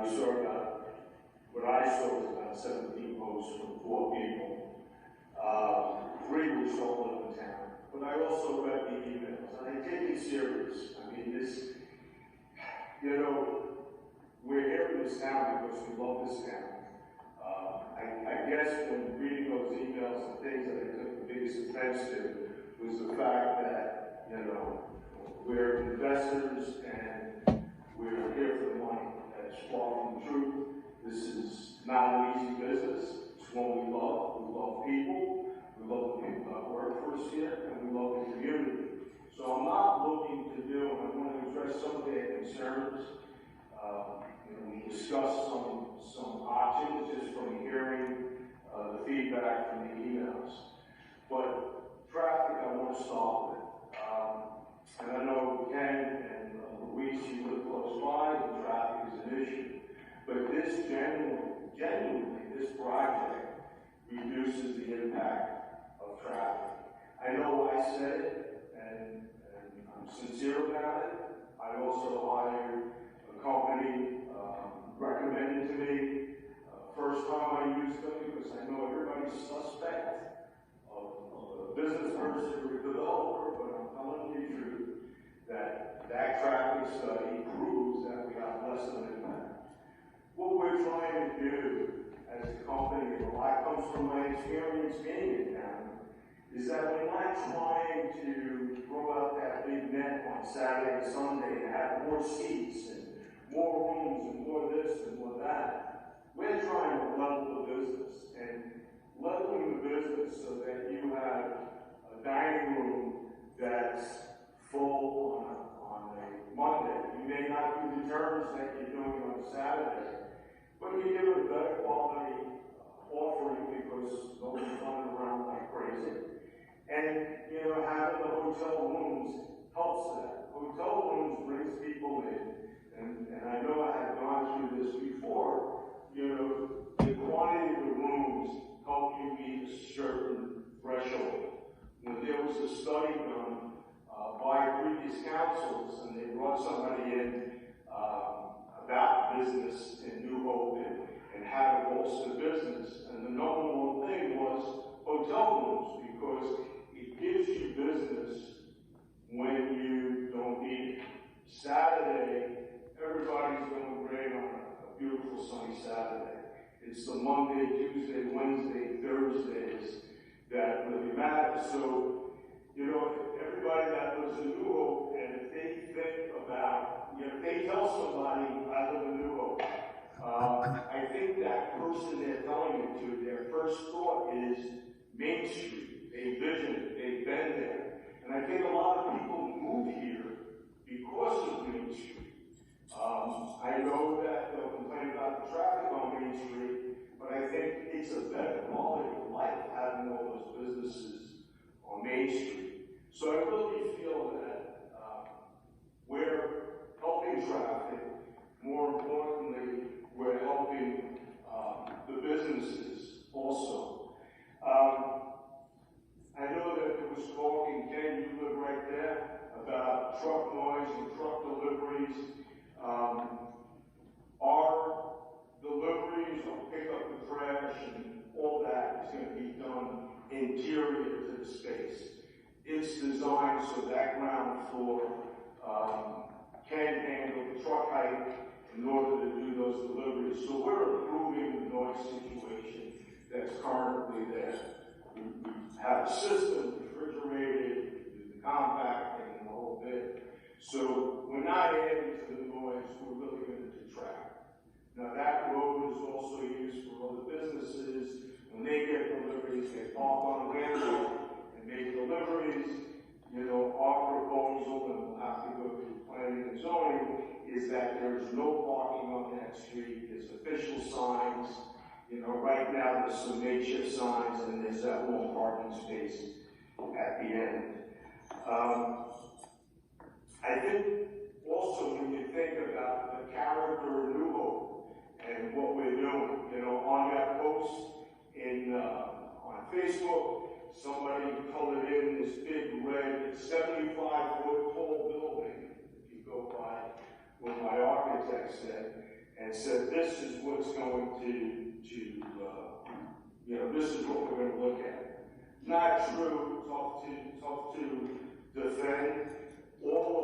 I saw about, what I saw was about 17 posts from 4 people. 3 were sold in the town. But I also read the emails, and I take it serious. I mean, this, you know, we're here in this town because we love this town. I guess when reading those emails, the things that I took the biggest offense to was the fact that, you know, we're investors and we're here for the money. That's far from the truth. This is not an easy business. It's one we love. We love people. We love the people that work for us here, and we love the community. So I'm not looking to do, and I want to address some of their concerns. We discussed some options just from hearing the feedback from the emails. But traffic, I want to solve it. And I know Ken and Luis, you live close by, and traffic is an issue. But this genuinely, this project reduces the impact of traffic. I know I said it, and I'm sincere about it. I also hired a company recommended to me. First time I used them because I know everybody's suspect of a business person or a developer, but I'm telling you the truth that traffic study proves that we have less of an impact. What we're trying to do as a company, and a lot comes from my experience being in town, is that we're not trying to throw out that big net on Saturday and Sunday and have more seats and more rooms and more this and more that. We're trying to level the business, and leveling the business so that you have a dining room that's full on a Monday. You may not do the terms that you're doing on a Saturday, but you give it a better quality offering because nobody's running around like crazy. And, you know, having the hotel rooms helps that. Hotel rooms brings people in. And I know I had gone through this before, you know, the quantity of the rooms help you meet a certain threshold. When there was a study done by previous councils, and they brought somebody in about business in New Hope and how to bolster business, and the number one thing was hotel rooms, because it gives you business when you don't need it. Saturday, everybody's going great on a beautiful sunny Saturday. It's the Monday, Tuesday, Wednesday, Thursdays that really matter. So, you know, everybody that lives in New Hope, and if they think about, you know, if they tell somebody, I live in New Hope, I think that person they're telling it to, their first thought is Main Street. They vision it, they've been there. And I think a lot of people move here because of Main Street. I know that they'll complain about the traffic on Main Street, but I think it's a better quality of life having all those businesses on Main Street. So I really feel that we're helping traffic. More importantly, we're helping the businesses also. I know that there was talking, Ken, you live right there, about truck noise and truck deliveries. Our deliveries will pick up the trash and all that is going to be done interior to the space. It's designed so that ground floor can handle the truck height in order to do those deliveries. So we're improving the noise situation that's currently there. We have a system, refrigerated, the compacting, and the whole bit. So we're not adding to the noise, we're really going to detract. Now that road is also used for other businesses. When they get deliveries, they park on the landfill and make deliveries. You know, our proposal, and we'll have to go through planning and zoning, is that there's no parking on that street. There's official signs. You know, right now there's some makeshift signs, and there's that one parking space at the end. I think also when you think about the character of New Hope and what we're doing, you know, on that post on Facebook, somebody colored in this big red 75-foot tall building, if you go by what my architect said, and said, this is what's going this is what we're going to look at. Not true, tough to defend. All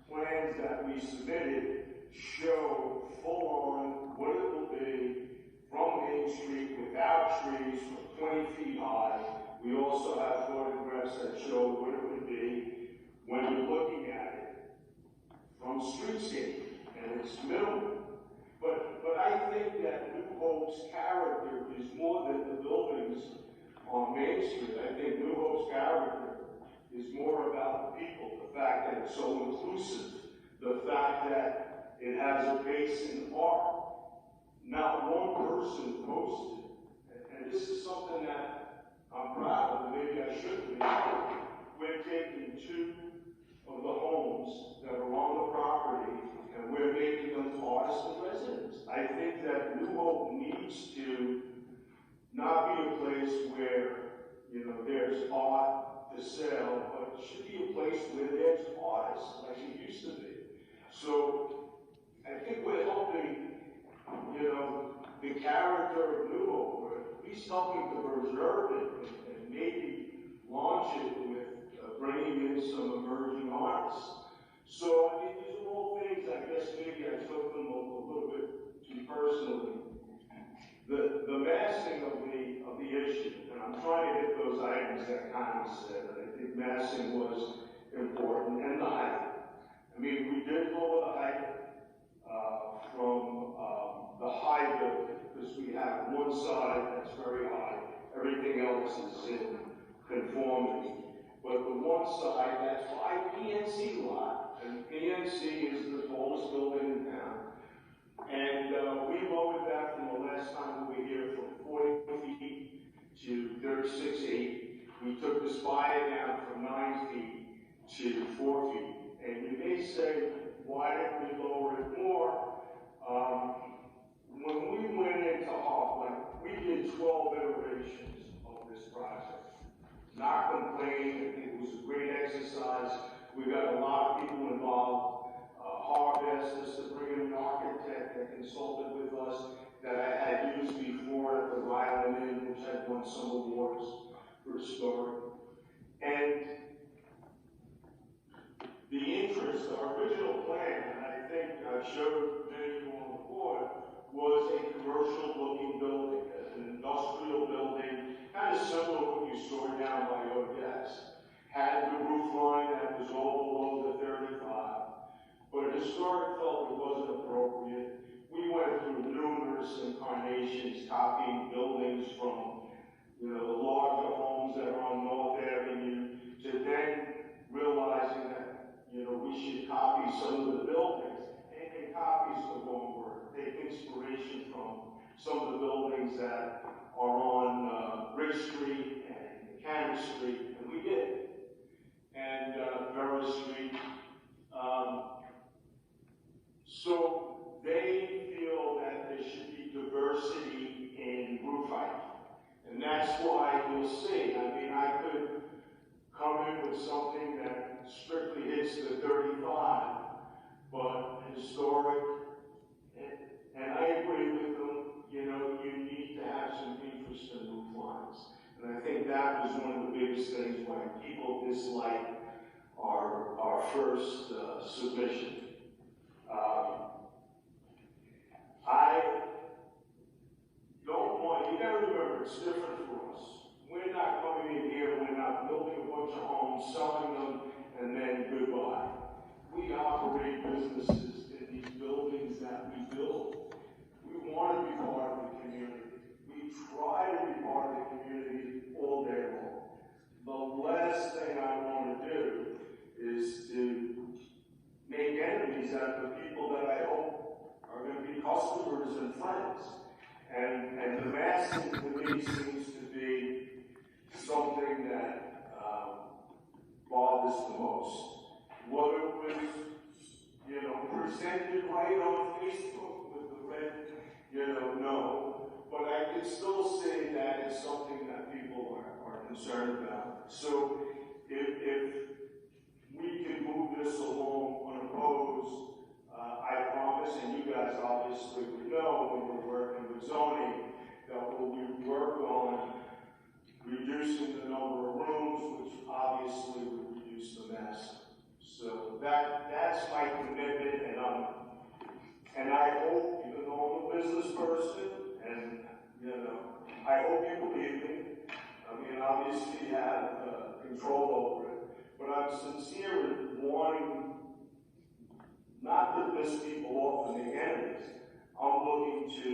of our plans that we submitted show full-on what it will be from Main Street without trees from 20 feet high. We also have photographs that show what it would be when you're looking at it from streetscape, and it's minimal. But I think that New Hope's character is more than the buildings on Main Street. I think New Hope's character is more about the people, the fact that it's so inclusive, the fact that it has a base in art. Not one person posted, and this is something that I'm proud of, maybe I should be. We're taking 2 of the homes that are on the property, and we're making them artists and residents. I think that New Hope needs to not be a place where, there's art to sell, but it should be a place where there's artists, like it used to be. So I think we're helping, the character of New Hope. We're at least helping to preserve it and maybe launch it with bringing in some emerging artists. So, I mean, these are all things, I guess maybe I took them a little bit too personally. The massing of the issue, and I'm trying to hit those items that Connie said, and I think massing was important, and the height. I mean, we did lower the height from the high building, because we have one side that's very high, everything else is in conformity. But the one side, that's 5 PNC lot, and PNC is the tallest building in town. And we lowered that from the last time we were here from 40 feet to 36 feet. We took the spire down from 9 feet to 4 feet. And you may say, why didn't we lower it more? When we went into Hoffman, we did 12 iterations of this project. Not complaining, I think it was a great exercise. We got a lot of people involved. Harv asked us to bring in an architect that consulted with us that I had used before at the Ryland Inn, which had won some awards for historic. And the interest, our original plan, and I think I showed many of you on the board, was a commercial-looking building, an industrial building, kind of similar to what you saw down by Odette's. Had the roof line that was all below the 35, but historic felt it wasn't appropriate. We went through numerous incarnations, copying buildings from, the larger homes that are on North Avenue, to then realizing that, we should copy some of the buildings. And copies the wrong word. Take inspiration from some of the buildings that are on Rich Street and Cannon Street, and we did. And Vera Street. So they feel that there should be diversity in roof height. And that's why you'll see, I could come in with something that strictly hits the 35, but historic, and I agree with them, you need to have some interest in roof lines. And I think that was one of the biggest things why people dislike our first submission. I don't want, you gotta remember, it's different for us. We're not coming in here, we're not building a bunch of homes, selling them, and then goodbye. We operate businesses in these buildings that we build. We want to be part of the community. We try to be part of the community all day long. The last thing I want to do is to make enemies out of the people that I hope are going to be customers and friends. And the massing to me seems to be something that bothers the most. Whether it was, presented right on Facebook with the red, no. But I can still say that it's something that people are concerned about. So if we can move this along unopposed, I promise, and you guys obviously we know when we're working with zoning that we work on reducing the number of rooms, which obviously would reduce the mass. So that's my commitment, and I hope, even though I'm a business person, and I hope you believe me. I mean, obviously you have control over it, but I'm sincere in wanting not to piss people off and the enemies. I'm looking to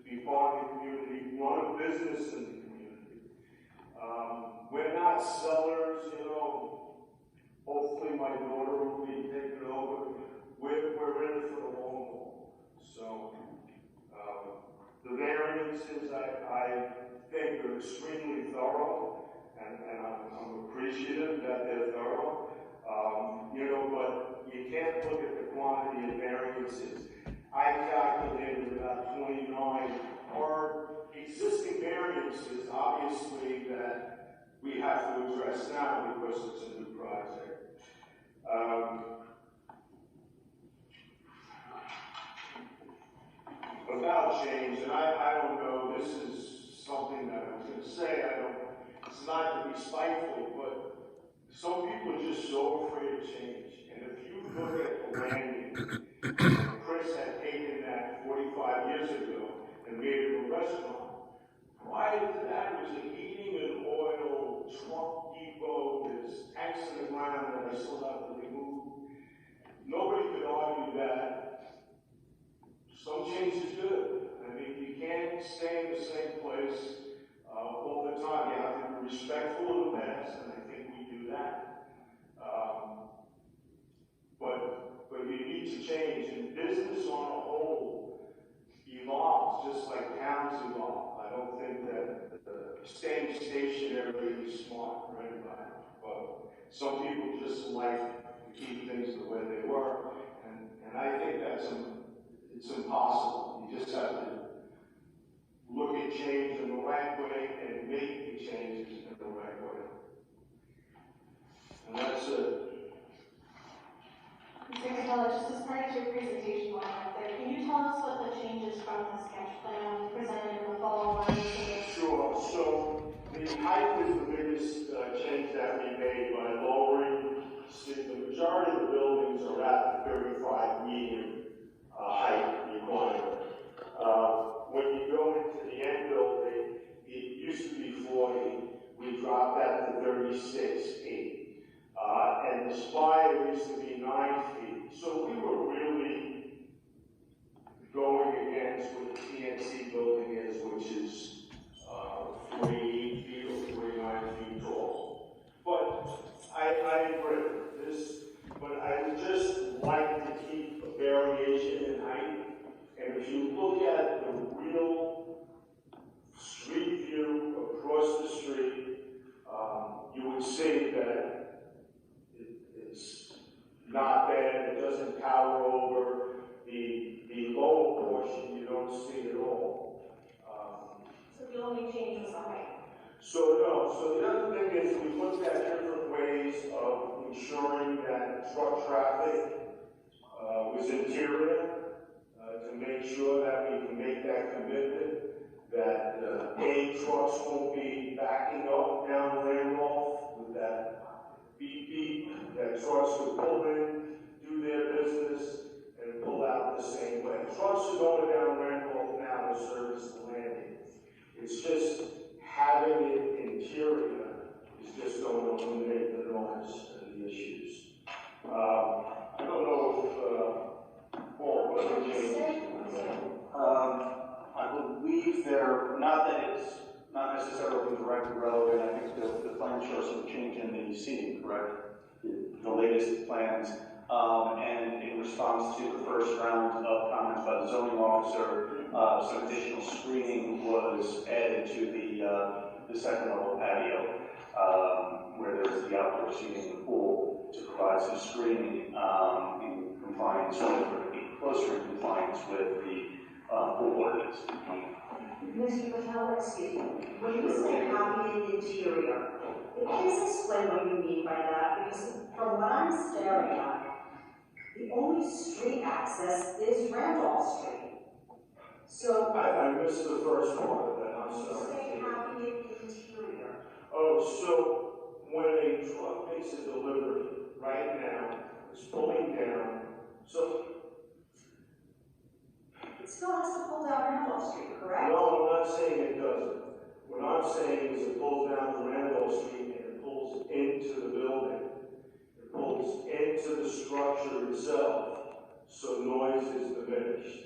be part of the community, run a business in the community. We're not sellers, hopefully my daughter will be taken over. We're in it for the long haul. So, the variances I think are extremely thorough, and I'm appreciative that they're thorough. But you can't look at the quantity of variances. I calculated about 29 are existing variances, obviously, that we have to address now because it's a new project. About change, and I don't know, this is something that I was going to say, it's not to be spiteful, but some people are just so afraid of change. And if you look at the landing, Chris had taken that 45 years ago and made it a restaurant. Prior to that, it was a heating and oil truck depot. There's tanks in the ground that I still have to remove. Nobody could argue that some change is good. I mean, you can't stay in the same place all the time. You have to be respectful of the past, and I think we do that. But you need to change, and business on a whole evolves just like towns evolve. I don't think that staying stationary is smart for anybody, but some people just like to keep things the way they were, and I think it's impossible. You just have to look at change in the right way and make the changes in the right way. And that's it. Mr. Catella, just as part of your presentation while I'm up there, can you tell us what the changes from the sketch plan presented in the fall were? Sure. So the height was the biggest change that we made by lowering. The majority of the buildings are at the 35 median height requirement. When you go into the end building, it used to be 40. We dropped that to 36.8. And the spire used to be 9 feet. So we were really going against what the TNC building is, which is 48 feet or 49 feet tall. But I agree with this, but I would just like to keep a variation in height. And if you look at the real street view across the street, you would see that it's not bad. It doesn't tower over the lower portion. You don't see it all. So the only change was the height? So the other thing is we looked at different ways of ensuring that truck traffic was interior to make sure that we can make that commitment, that trucks won't be backing up down Randolph with that beep beep, that trucks will pull in, do their business, and pull out the same way. Trucks are going down Randolph now to service the landing. It's just having it interior is just going to eliminate the noise and the issues. I don't know if Paul, what do you think? I believe not that it's not necessarily directly relevant. I think the plan shows some change in the seating, correct? The latest plans. And in response to the first round of comments by the zoning officer, some additional screening was added to the second level patio, where there's the outdoor seating in the pool to provide some screening in compliance closer in compliance with the pool ordinance. Mr. Patel, excuse me. When you say having an interior, please explain what you mean by that, because from what I'm staring at, the only street access is Randolph Street. I missed the first part of that, I'm You sorry. say happy in interior. Oh, so when a truck makes a delivery, right now, it's pulling down, so, It still has to pull down Randolph Street, correct? no, I'm not saying it doesn't. What I'm saying is it pulls down Randolph Street and it pulls into the building. It pulls into the structure itself, so noise is diminished.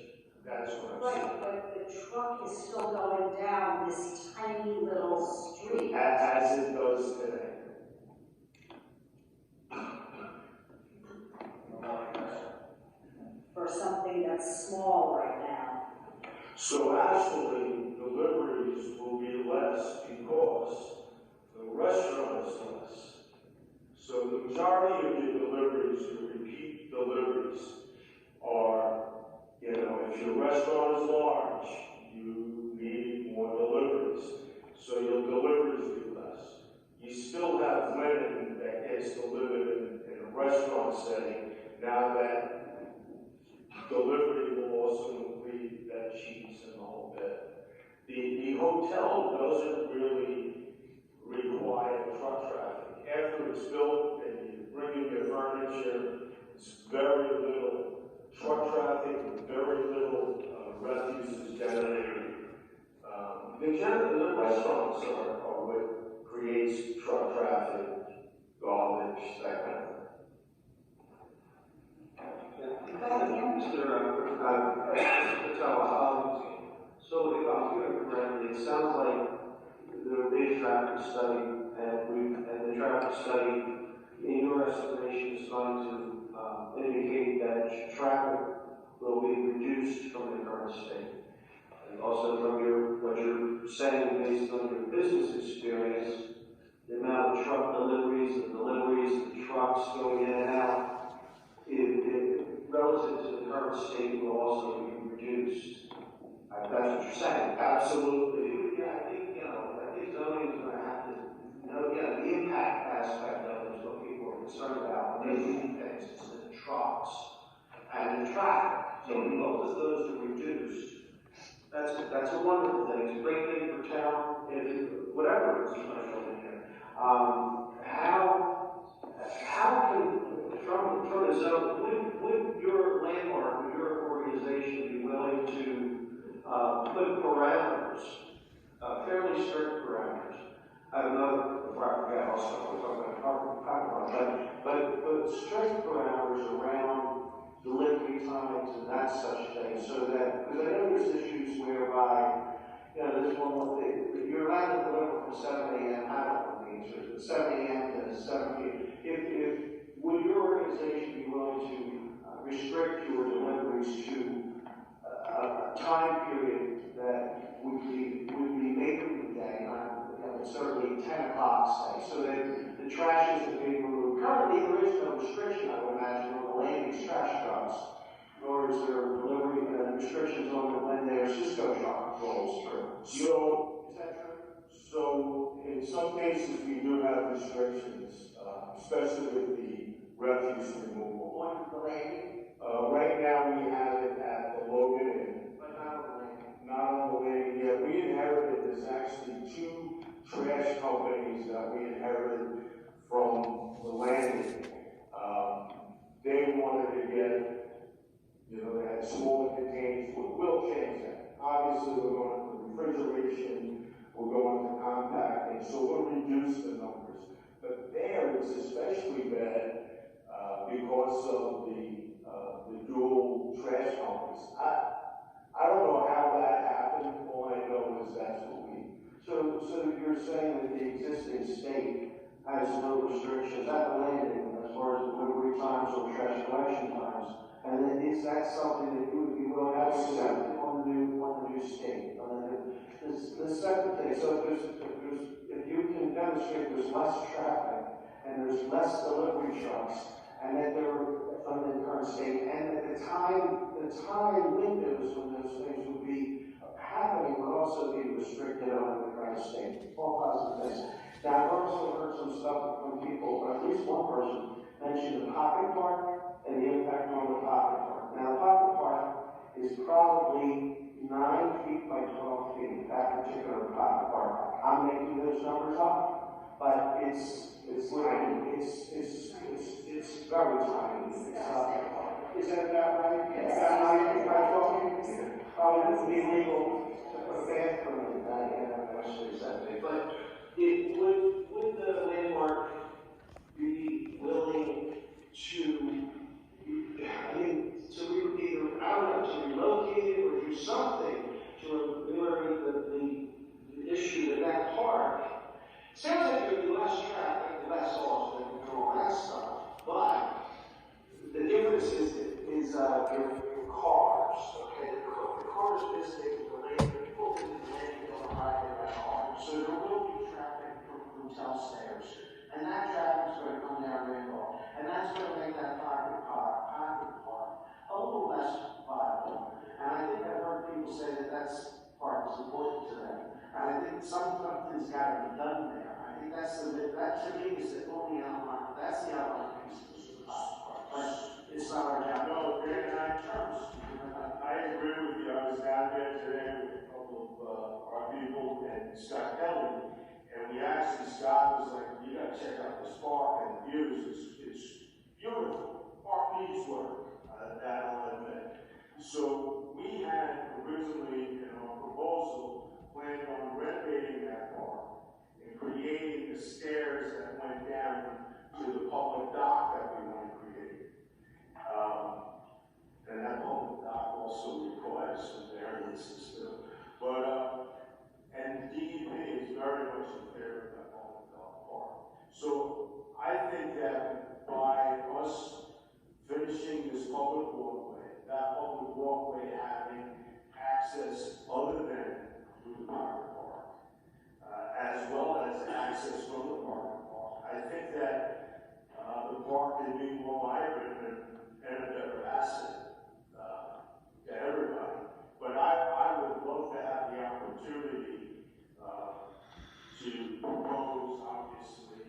That's what I'm saying. Right, but the truck is still going down this tiny little street. As it does today. For something that's small right now. So actually, deliveries will be less because the restaurant is less. So the majority of your deliveries, your repeat deliveries, are, if your restaurant is large, you need more deliveries. So your deliveries be less. You still have linen that gets delivered in a restaurant setting. Now that delivery will also include bed sheets and the whole bit. The hotel doesn't really require truck traffic. After it's built and you bring in your furniture, it's very little truck traffic and very little refuse is generated. The restaurants are what creates truck traffic, garbage, that kind of thing. So if I'm hearing correctly, it sounds like there will be a traffic study, and the traffic study, in your estimation, is going to indicate that traffic will be reduced from the current state. And also from what you're saying based on your business experience, the amount of truck deliveries, the trucks going in and out, relative to the current state will also be reduced. That's what you're saying. Absolutely. Yeah, I think zoning is going to have to, the impact aspect of it is what people are concerned about. When they do things, it's the trucks and the traffic. So both of those are reduced. That's a wonderful thing. It's a great thing for town, whatever is special in here. How can, from the zone, would your landlord, would your organization be willing to put parameters, fairly strict parameters? I don't know, before I forget, also, we're talking about but strict parameters around delivery times and that such thing, so that, because I know there's issues whereby, there's one more thing, you're allowed to deliver from 7 a.m. out, or 7 a.m. to 7 p.m. Would your organization be willing to restrict your deliveries to a time period that would be later in the day, certainly 10 o'clock, say, so that the trash isn't being removed? Currently, there is no restriction, I would imagine, on the landing trash trucks, nor is there delivery restrictions on when their Cisco truck rolls through. So, is that true? So, in some cases, we do have restrictions, especially with the refuse removal. On the landing? Right now, we have it at the Logan Inn. But not on the landing. Not on the landing yet. We inherited, there's actually 2 trash companies that we inherited from the landing. They wanted to get, they had smaller containers. We'll change that. Obviously, we're going to refrigeration, we're going to compacting, so we'll reduce the numbers. But there, it's especially bad because of the dual trash companies. I don't know how that happened. All I know is that's what we. So you're saying that the existing state has no restrictions at the landing as far as delivery times or trash collection times, and then is that something that you would be willing to accept on the new state? The second thing, so if you can demonstrate there's less traffic and there's less delivery trucks, and that they're under the current state, and that the time windows when those things would be happening would also be restricted under the current state. All positive things. Now, I've also heard some stuff from people, or at least one person mentioned the pocket park and the impact on the pocket park. Now, the pocket park is probably 9 feet those numbers up, but it's literally, it's very tiny. Isn't that right? Yes. Is that how you think I'm talking? Oh, it would be legal to put a bathroom in that, actually, something. But would the landmark be willing to, I mean, to either, I don't know, to relocate it or do something to ameliorate the issue in that park? Sounds like there'd be less traffic, less Austin, and all that stuff, but the difference is your cars, okay? The cars visiting the lane, the people visiting the lane don't ride in that car. So there will be traffic from downstairs. And that traffic's going to come down Randolph. And that's going to make that pocket park a little less viable. And I think I've heard people say that that's part is important to them. And I think something's got to be done there. I think that to me is the only outline, that's the outline piece of the park. But it's not our job. No, very nice terms. I agree with you. I was down there today with a couple of our people and Scott Kelly, and we actually, Scott was like, you gotta check out this park and the views, it's beautiful. Park needs work, that I'll admit. So we had originally, in our proposal, planned on renovating that park and creating the stairs that went down to the public dock that we want to create. And that public dock also requires some variances too. But, and DEP is very much in favor of that public dock park. So I think that by us finishing this public walkway, that public walkway having access other than through the private park, as well as access from the private park, I think that the park can be more vibrant and a better asset to everybody. But I would love to have the opportunity to propose, obviously,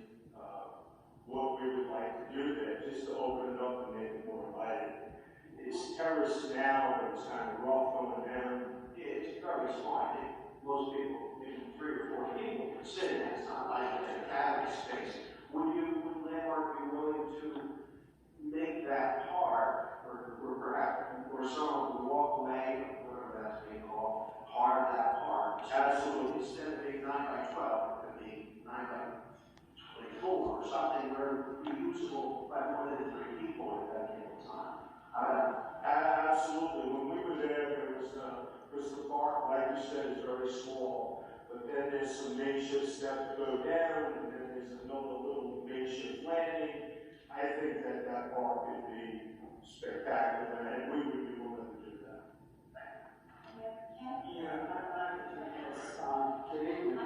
what we would like to do there, just to open it up and make it more inviting. It's terraced now, but it's kind of rough on the down. It's very small. Most people, maybe 3 or 4 people could sit in it. It's not like a cavity space. Would Landmark be willing to make that park, or perhaps, or someone would walk away, or whatever that's being called, part of that park? Absolutely. Instead of being 9 by 12, it could be 9 by 24 or something where it'd be usable by more than 3 people at that given time. Absolutely. When we were there was the park, like you said, is very small. But then there's some makeshift steps to go down, and then there's another little makeshift landing. I think that park would be spectacular, and we would be willing to do that. Yeah, I'm kidding.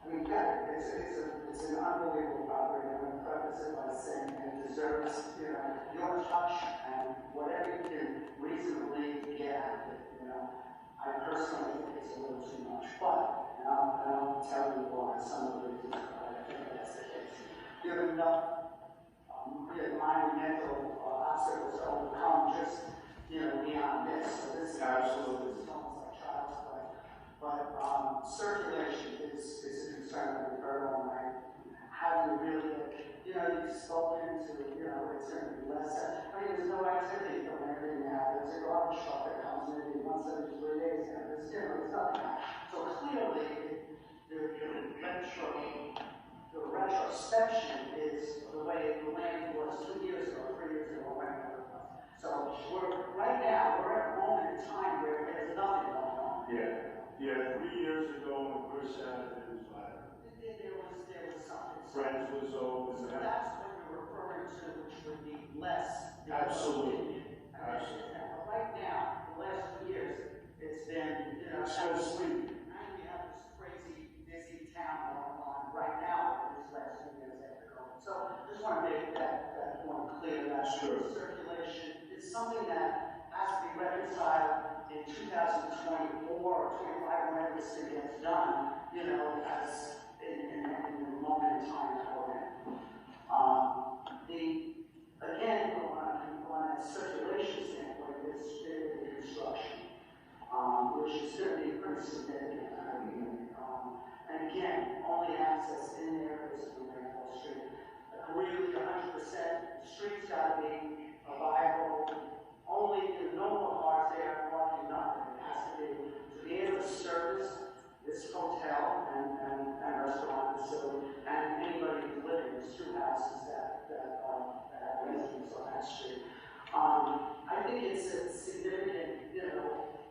I mean, yeah, it's an unbelievable property. I'm going to preface it by saying it deserves, your touch and whatever you can reasonably get out of it, I personally think it's a little too much, but, and I'll tell you why, some of the reasons why I think that's the case. You have enough monumental obstacles to overcome just, beyond this. So this is Absolutely. almost like child's play. But circulation is a concern that we've heard all night. How do you really get, you've spoken to, it's going to be less. There's no activity from everything now. There's a garbage truck that comes in maybe once every 3 days. And there's nothing. So clearly, the retrospection is the way the land was 2 years ago, 3 years ago, whatever it was. So right now, we're at a moment in time where there's nothing going on. Yeah, 3 years ago when Chris had it was violent. There was something. Friends was over. So that's what you're referring to, which would be less. Absolutely. Absolutely. But right now, the last 2 years, it's been, It's so sweet. and we have this crazy, busy town going on right now for these last 2 years after COVID. So just want to make that point clear, that Sure. circulation is something that has to be reconciled in 2024 or 25, whenever this thing gets done, as in the moment in time that we're in. Again, on a circulation standpoint, it's the construction, which is going to significant. And again, only access in there is from Rainbow Street. Really, 100%, the street's gotta be viable. Only, no more cars there, parking, nothing. It has to be able to service this hotel and restaurant facility, and anybody who's living, there's two houses that have residents on that street. I think it's a significant,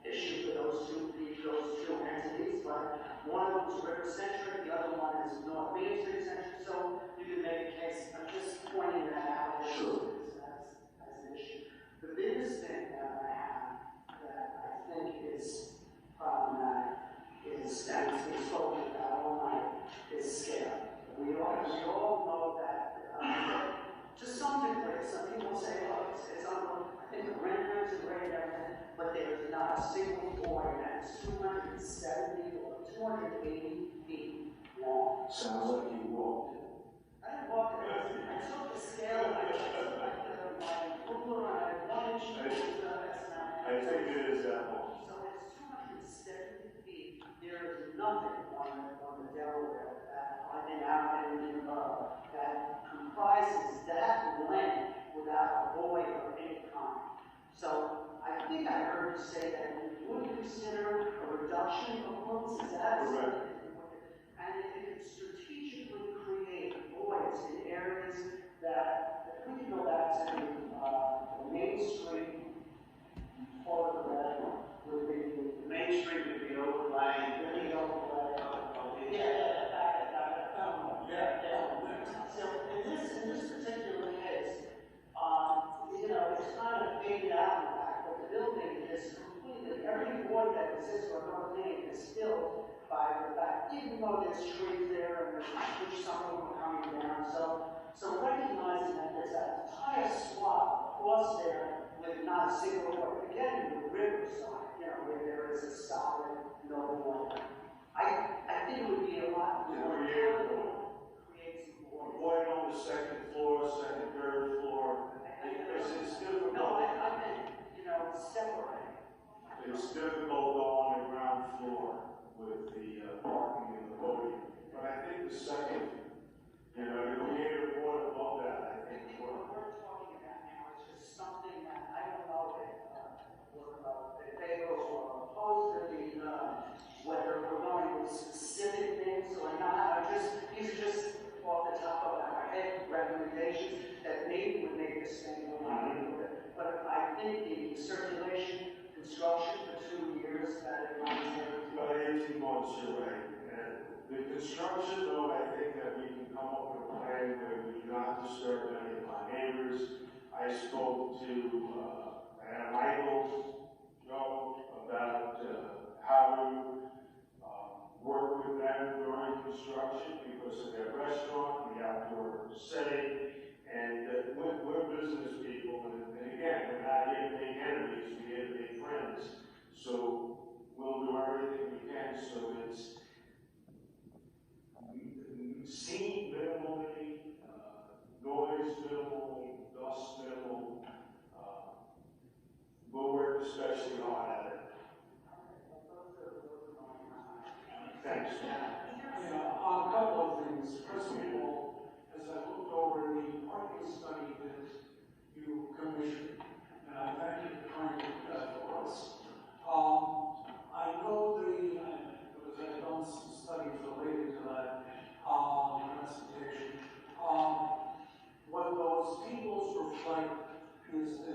issue for those two entities, but one of them is river centric, the other one is North Main Street centric, so you can make a case. I'm just pointing that out as an issue. The biggest thing that I have that I think is problematic is, and it's been spoken about all night, is scale. We all know that, to some degree, some people say, oh, it's unbelievable. I think the renderings are great and everything, but there's not a single board that's 270 or 280 feet long. Sounds like you walked it. I didn't walk it, I took the scale and I just my ruler and I 1 inch I think it is that long. So it's 270 feet. There is nothing on the Delaware that comprises that length without a void of any kind. So I think I heard you say that you would consider a reduction of homes, is that? Correct. And if you could strategically create voids in areas that, if we can go back to the Main Street part of that, would be the Main Street would be overlaying. So in this particular case, it's kind of faded out in the back, but the building is completely, every void that exists on North Main is filled by the back, even though there's trees there and which some of them are coming down. So recognizing that there's that entire swath across there with not a single void, again, the riverside, where there is a solid no void. I think it would be a lot more create some voids. Avoid on the second floor, second, third floor, because it's difficult. No, I think, separate. It's difficult on the ground floor with the parking and the loading. But I think the second, you'll be able to avoid above that, I I think. think what we're talking about now is just something that I don't know if they go opposed to whether we're going with specific things or not. These are just off the top of our head recommendations that maybe would make this thing more livable. But I think the circulation, construction for 2 years, that it might take. About 18 months, you're right. And the construction, though, I think that we can come up with a plan where we do not disturb any of my neighbors. I spoke to Michael, Joe, about how to work with them during construction because of their restaurant, the outdoor setting, and we're business people, and again, we're not here to make enemies, we're here to make friends. So we'll do everything we can so it's seen minimally, noise minimal, dust minimal. We'll work especially hard at it. Thanks. Yeah, a couple of things. First of all, as I looked over the parking study that you commissioned, and I thank you for trying to do that for us. I know because I've done some studies related to that, transportation. What those tables reflect is the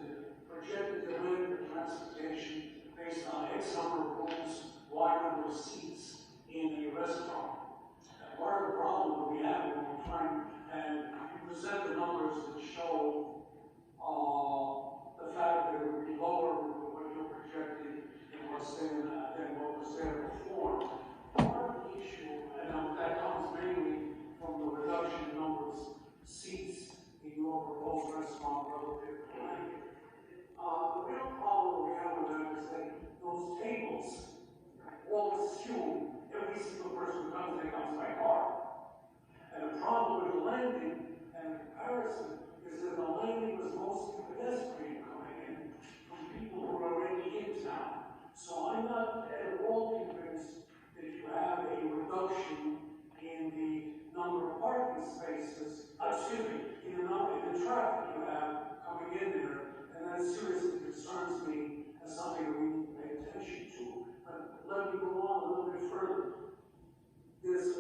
projected demand for transportation based on X number of rooms, Y number of seats in a restaurant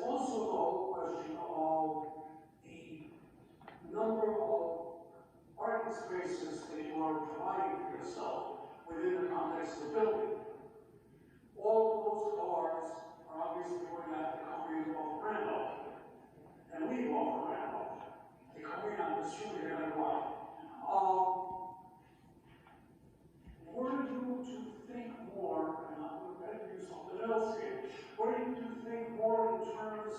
also the whole question of the number of parking spaces that you are providing for yourself within the context of the building. All of those cars are obviously going to have to come in off Randolph and leave off of Randolph. They come in on the street here and why. Were you to think more, and I'm going to do something else here, were you to think more in terms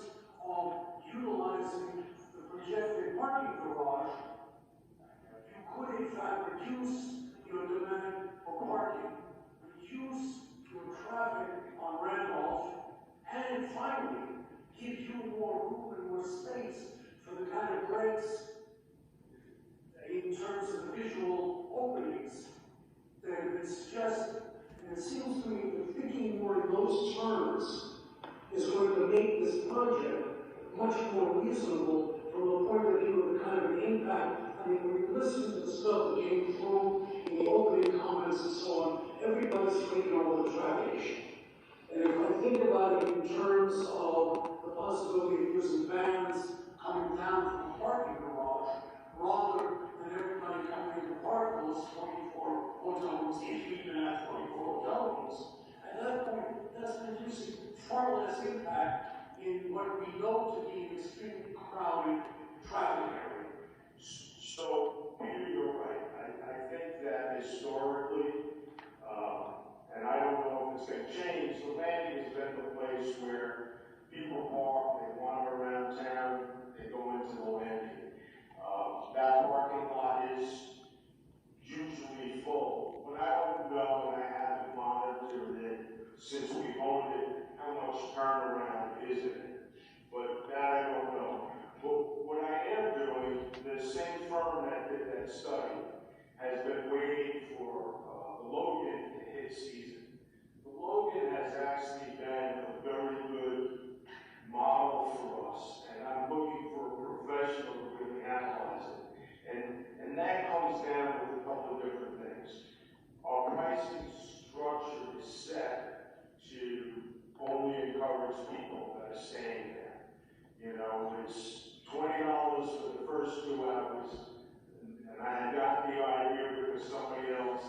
of utilizing the projected parking garage, you could in fact reduce your demand for parking, reduce your traffic on Randolph, and finally give you more room and more space for the kind of breaks in terms of the visual openings that have been suggested. And it seems to me that thinking more in those terms is going to make this project much more reasonable from the point of view of the kind of impact. I mean, when you listen to the stuff that came through in the opening comments and so on, everybody's thinking over the traffic issue. And if I think about it in terms of the possibility of using vans coming down from the parking garage, rather than everybody coming in to park those 24 hotel rooms, if you even have 24 hotel rooms, at that point, that's producing far less impact in what we know to be an extremely crowded traffic area. So, Peter, you're right. I think that historically, and I don't know if it's going to change, the landing has been the place where people park, they wander around town, they go into the landing. That parking lot is usually full, but I don't know, and I haven't monitored it since we owned it, how much turnaround is in it. But that I don't know. But what I am doing, the same firm that did that study has been waiting for the Logan to hit season. The Logan has actually been a very good model for us, and I'm looking for a professional to really analyze it. And that comes down with a couple of different things. Our pricing structure is set to only encourage people that are staying there. You know, it's $20 for the first 2 hours, and I got the idea because somebody else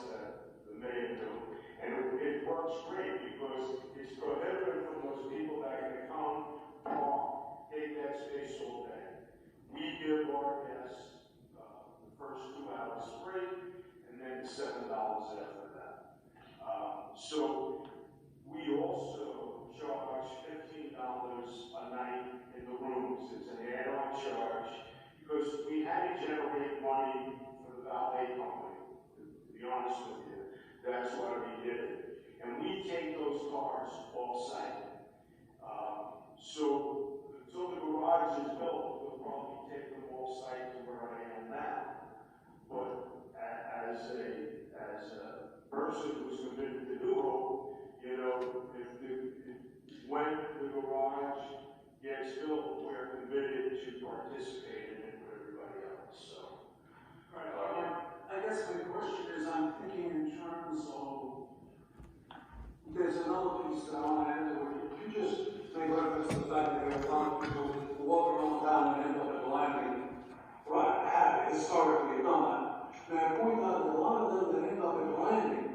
the mayor knew. And it works great because it's prohibited from those people that are going to come, park, take that space all day. We give our guests the first 2 hours free, and then $7 after that. So we also charge $15 a night in the rooms. It's an add-on charge because we had to generate money for the valet company, to be honest with you. That's why we did it. And we take those cars off-site. So until the garage is built, we'll probably take them off-site to where I am now. But as a person who's committed to New Hope, you know, when the garage gets built, we're committed to participate in it with everybody else. So, I guess my question is, I'm thinking in terms of, there's another piece that I want to add to it. You just made reference to the fact that there are a lot of people who walk around town and end up at the landing. Right, have historically done that. And I point out that a lot of them that end up at the landing,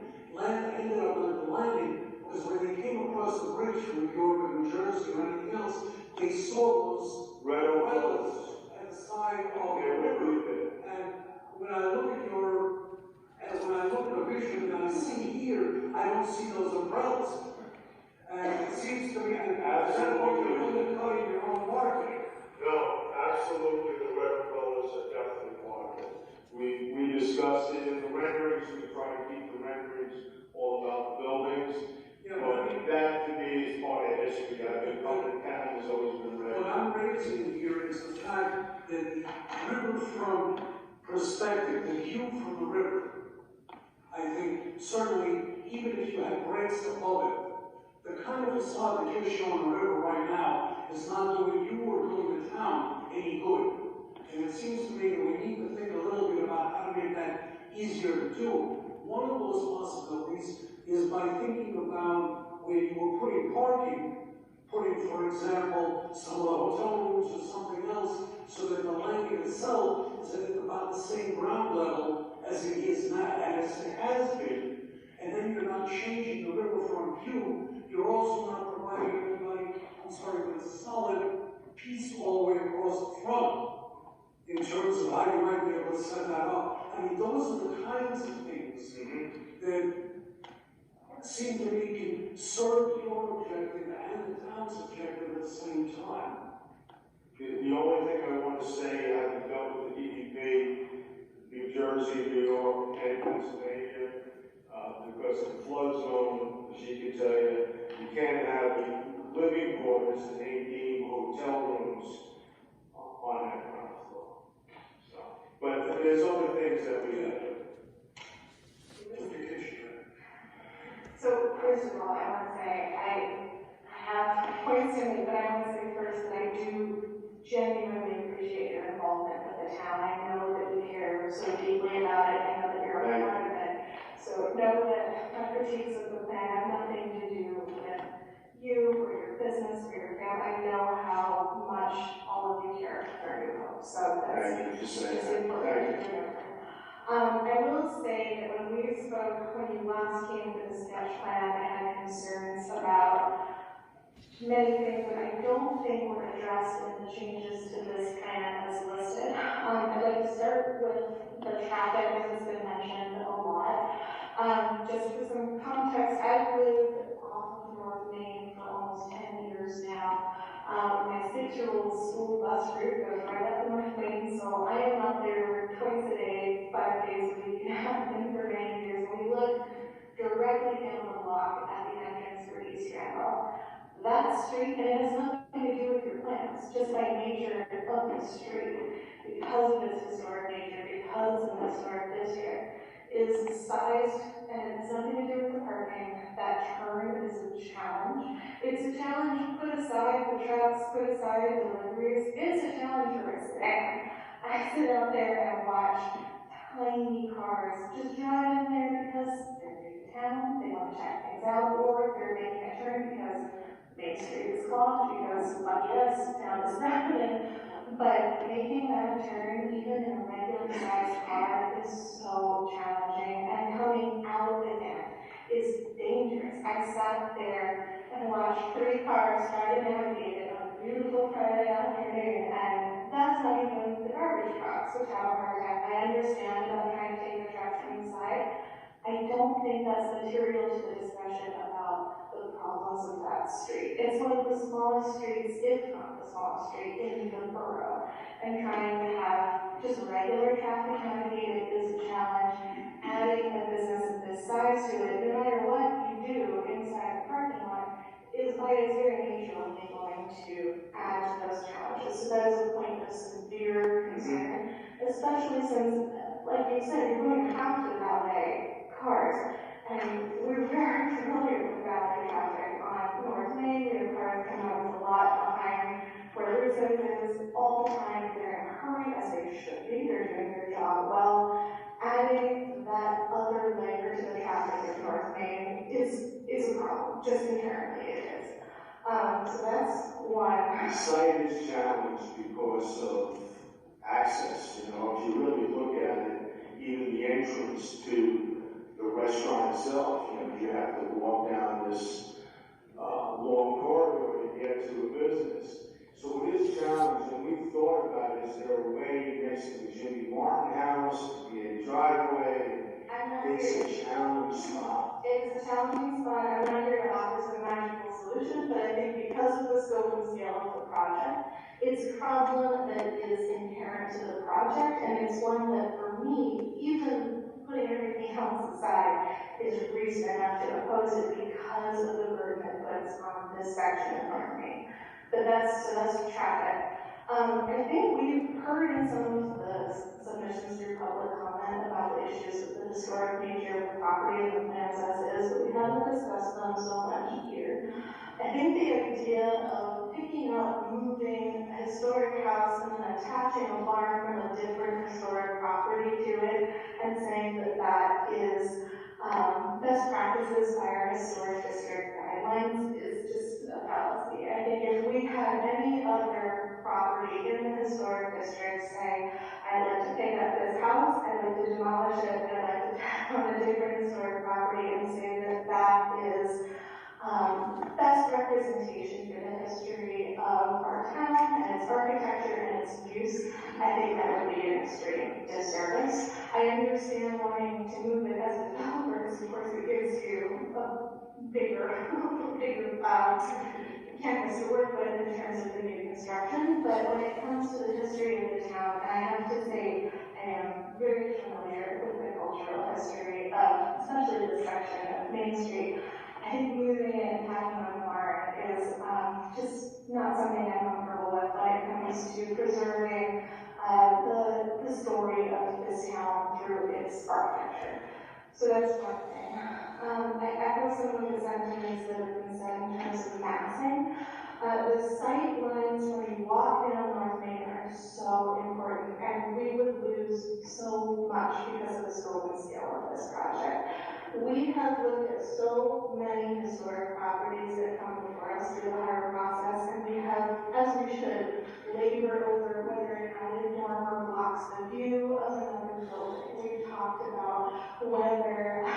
ended up at the landing because when they came across the bridge from New York or New Jersey or anything else, they saw those railroads at the side of the river. And when I look at the vision that I see here, I don't see those umbrellas. And it seems to me that at that point you're really cutting your own market. no, absolutely, the red umbrellas are definitely part of it. We discussed it in the renderings. We try to keep the renderings all about the buildings. Yeah, but that to me is part of history. I think public town has always been ready. What I'm raising here is the fact that the riverfront perspective, the view from the river, I think certainly, even if you have breaks above it, the kind of facade that you're showing the river right now is not doing you or doing the town any good. And it seems to me that we need to think a little bit about how to make that easier to do. One of those possibilities is by thinking about where you were putting putting, for example, some of the hotel rooms or something else, so that the landing itself is at about the same ground level as it is now, as it has been. And then you're not changing the riverfront view. You're also not providing everybody, with a solid piece all the way across the front in terms of how you might be able to set that up. I mean, those are the kinds of things that seem to me can serve your objective and the town's objective at the same time. The only thing I want to say, having dealt with the DEP, New Jersey, New York, and Pennsylvania, because of the flood zone, as you can tell you can't have living quarters and AD hotel rooms on that ground floor. So, but there's other things that we have to do. So first of all, I want to say I have points to make, but I want to say first that I do genuinely appreciate your involvement with the town. I know that you care so deeply about it. I know that you're a part of it. So know that my critiques of the plan have nothing to do with you or your business or your family. I know how much all of you care for New Hope. So that's important to remember. I will say that when we spoke, when you last came to the sketch plan, I had concerns about many things that I don't think were addressed in the changes to this plan as listed. I'd like to start with the traffic, as has been mentioned a lot. Just for some context, I've lived off of North Main for almost 10 years now. My 6-year-old school bus route goes right up North Main, so I am up there twice a day, 5 days a week, and have been for many years. And we look directly down the block at the entrance for East Randolph. That street, and it has nothing to do with your plans, just by nature of the street, because of its historic nature, because it's an historic district, is sized, and it has nothing to do with the parking. That turn is a challenge. It's a challenge, put aside the trucks, put aside the deliveries. It's a challenge for a sedan. I sit out there and watch tiny cars just drive in there because they're new to town, they want to check things out, or they're making a turn because Main Street is clogged, because, yes, town is happening. But making that turn, even in a regular sized car, is so challenging, and coming out again is dangerous. I sat there and watched 3 cars try to navigate it on a beautiful Friday afternoon, and that's not even the garbage trucks, which have a hard time. I understand about trying to take the trucks from the side. I don't think that's material to the discussion about the problems of that street. It's one of the smallest streets, if not the smallest street, in the borough. And trying to have just regular traffic navigated is a challenge. Adding a business of this size to it, no matter what you do inside the parking lot, is by its very nature only going to add to those challenges. So that is a point of severe concern, especially since, like you said, you're going to have to valet cars. And we're very familiar with valet traffic on North Main. We have cars coming out of the lot behind where the residence is all the time. They're in a hurry, as they should be. They're doing their job well. Adding that other layer to the traffic of North Main is a problem. Just inherently it is. So that's one. The site is challenged because of access. You know, if you really look at it, even the entrance to the restaurant itself, you have to walk down this long corridor to get to a business. So it is challenging, and we've thought about it. Is there a way next to the Jimmy Martin house to be a driveway? It's a challenge spot. It's a challenging spot. I'm not here to offer some magical solution, but I think because of the scope and scale of the project, it's a problem that is inherent to the project, and it's one that, for me, even putting everything else aside, is reason enough to oppose it because of the burden it puts on this section of North Main. But that's traffic. I think we've heard in some of the submissions through public comment about the issues with the historic nature of the property and the plans as is, but we haven't discussed them so much here. I think the idea of picking up, moving a historic house and then attaching a barn from a different historic property to it and saying that that is best practices by our historic district guidelines is just fallacy. I think if we had any other property in the historic district saying, I'd like to pick up this house, I'd like to demolish it, I'd like to tack on a different historic property and say that that is best representation for the history of our town and its architecture and its use, I think that would be an extreme disservice. I understand wanting to move it as a developer, of course it gives you a bigger canvas to work with in terms of the new construction, but when it comes to the history of the town, I have to say I am very familiar with the cultural history of, especially this section of Main Street. I think moving it and having on the mark is just not something I'm comfortable with when it comes to preserving the story of this town through its architecture. So that's one thing. I echo some of the sentiments that have been said in terms of massing. The sight lines when you walk down North Main are so important, and we would lose so much because of the scope and scale of this project. We have looked at so many historic properties that come before us through the harbor process, and we have, as we should, labor over whether it added dormer blocks the view of another building. We've talked about whether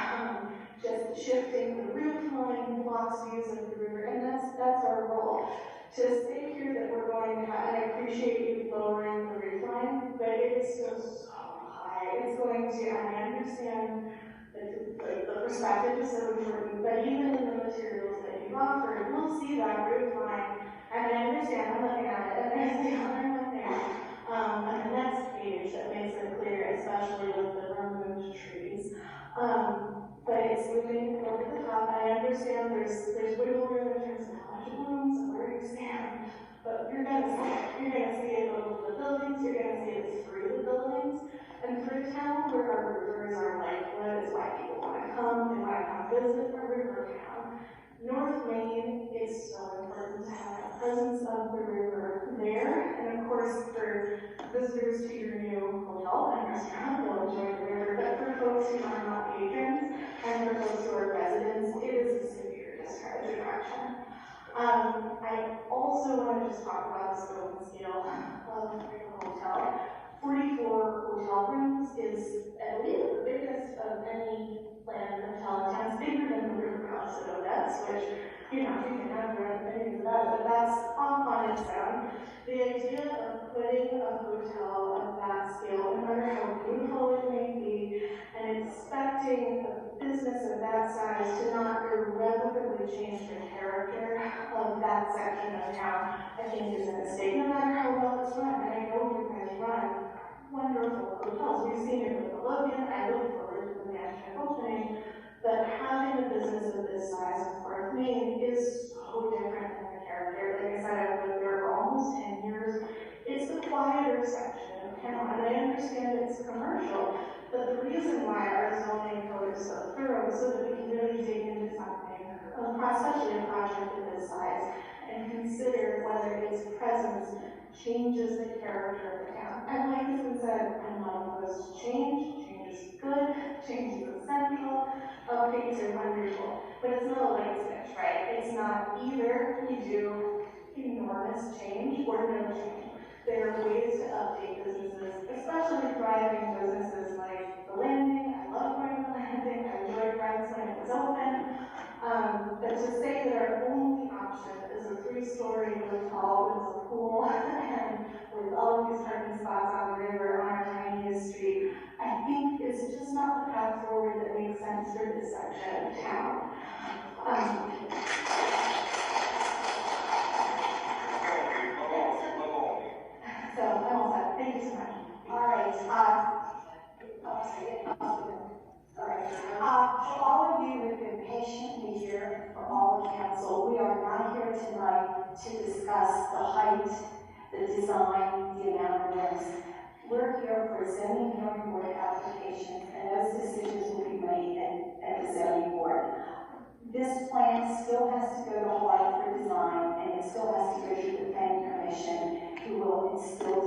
just shifting the roof line blocks views of the river, and that's our role. To say here that we're going to have, and I appreciate you lowering the roof line, but it is still so high. It's going to, and I understand the perspective is so important, but even in the materials that you've offered, we'll see that roof line, and I understand, I'm looking at it, and there's the other one there. On the next page that makes it clear, especially with the removed trees. But it's moving over the top. I understand there's wiggle room in terms of how much blooms and where you stand, but you're gonna see it over the buildings, you're gonna see it through the buildings, and through town where our rivers are lifeblood is why people want to come, they want to come visit our river town. North Main is so important to have a presence of the river there, and of course for visitors to your new hotel and restaurant will enjoy the river, but for folks who are not patrons and for folks who are residents, it is a severe discharge attraction. I also want to just talk about the scope and scale of the hotel. 44 hotel rooms is at least the biggest of any planned hotel in town. It's bigger than the River Crossing Odets, which, you can have your own opinions about it, but that's off on its own. The idea of putting a hotel of that scale, no matter how beautiful it may be, and expecting a business of that size to not irrevocably change the character of that section of town, I think is a mistake, no matter how well it's run. And I know you guys run wonderful hotels. We've seen it with the Logan. I look forward to the national opening, but having a business of this size in North Main is so different than the character. Like I said, I've lived there for almost 10 years. It's the quieter section of town, and I understand it's commercial, but the reason why our zoning code is so thorough is so that we can really dig into something, especially a project of this size, and consider whether its presence changes the character of the town. And like has been said, I'm not opposed to change. Change is good, change is essential, updates are wonderful, but it's not a light switch, right? It's not either we do enormous change or no change. There are ways to update businesses, especially thriving businesses like the Landing. I love going to the Landing. I enjoyed Friends when it was open. But to say that our only option is a 3-story hotel with a pool and with all of these parking spots on the river on our tiniest street, I think is just not the path forward that makes sense for this section of town. So I'm all set. Thank you so much. All right, for all of you who have been patiently here, for all of council, we are not here tonight to discuss the height, the design, the amount of rooms. We're here for zoning hearing board applications, and those decisions will be made at the zoning board. This plan still has to go to Hawaii for design, and it still has to go to the planning commission, who will instill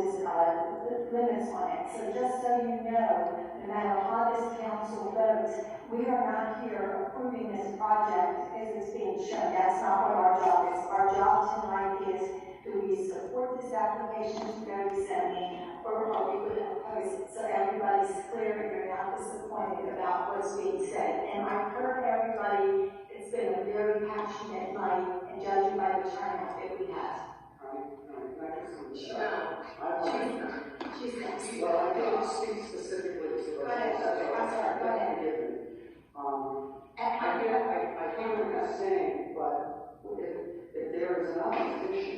limits on it. So just so you know, no matter how this council votes, we are not here approving this project as it's being shown. That's not what our job is. Our job tonight is, do we support this application to go to zoning, or are we going to oppose it? So everybody's clear and you're not disappointed about what's being said. And I've heard everybody. It's been a very passionate night, and judging by the turnout that we have. She's next. Well, I can't speak specifically to Go ahead. I'm sorry, go ahead. I can't understand, but if there is an opposition,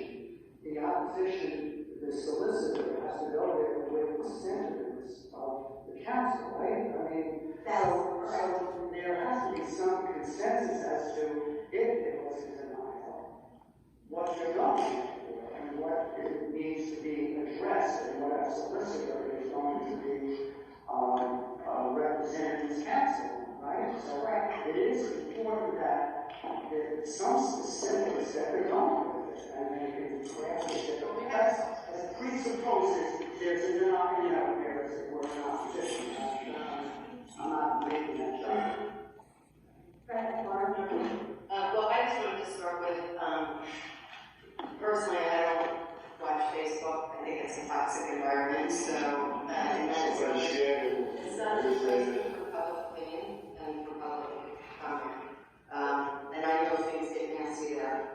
the opposition, the solicitor has to go there with the sentiments of the council, right? I mean, so there has to be some consensus as to if it was a denial, what you're going for, and what it needs to be addressed, and what our solicitor is going to be representing this council, right? So it is important that there's some specifics that they're going with it, and they can grasp it. As presupposes there's a denial, there's a word in opposition. I'm not making that judgment. Well, I just wanted to start with, personally, I don't watch Facebook. I think it's a toxic environment, so, and that's it's not a place for public opinion and for public comment. And I know things get nasty there.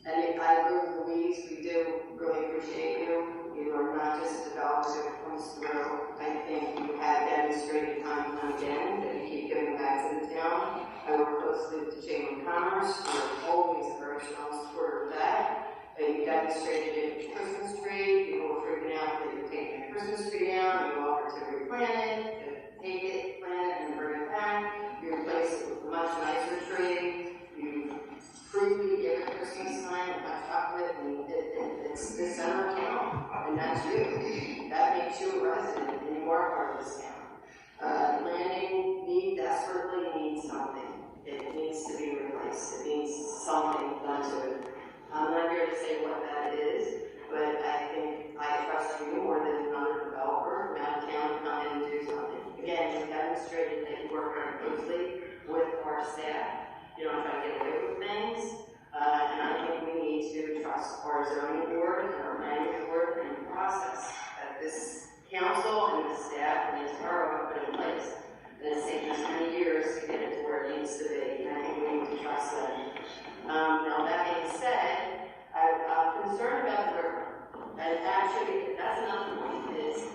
And if I agree with Louise, we do really appreciate you. You are not just a developer that comes through. I think you have demonstrated time and time again that you keep giving back to the town. I work closely with the Chamber of Commerce. You're always a very strong supporter of that. And you demonstrated it with the Christmas tree. People were freaking out that you're taking the Christmas tree down. You offered to replant it, to take it, plant it, and bring it back. You replaced it with a much nicer tree. You fruity every Christmas time, and hot chocolate, and it's the center of town, and that's you. That makes you a resident, and you are part of this town. Landing desperately needs something. It needs to be replaced. It needs something done to it. I'm not here to say what that is, but I think I trust you more than another developer from out of town to come in and do something. Again, you demonstrated that you work very closely with our staff. You don't try to get away with things, and I think we need to trust our zoning board and our planning board and the process that this council and the staff and this borough have put in place. And it's taken us many years to get it to where it needs to be, and I think we need to trust them. Now that being said, I'm concerned about the river, and actually that's another point is,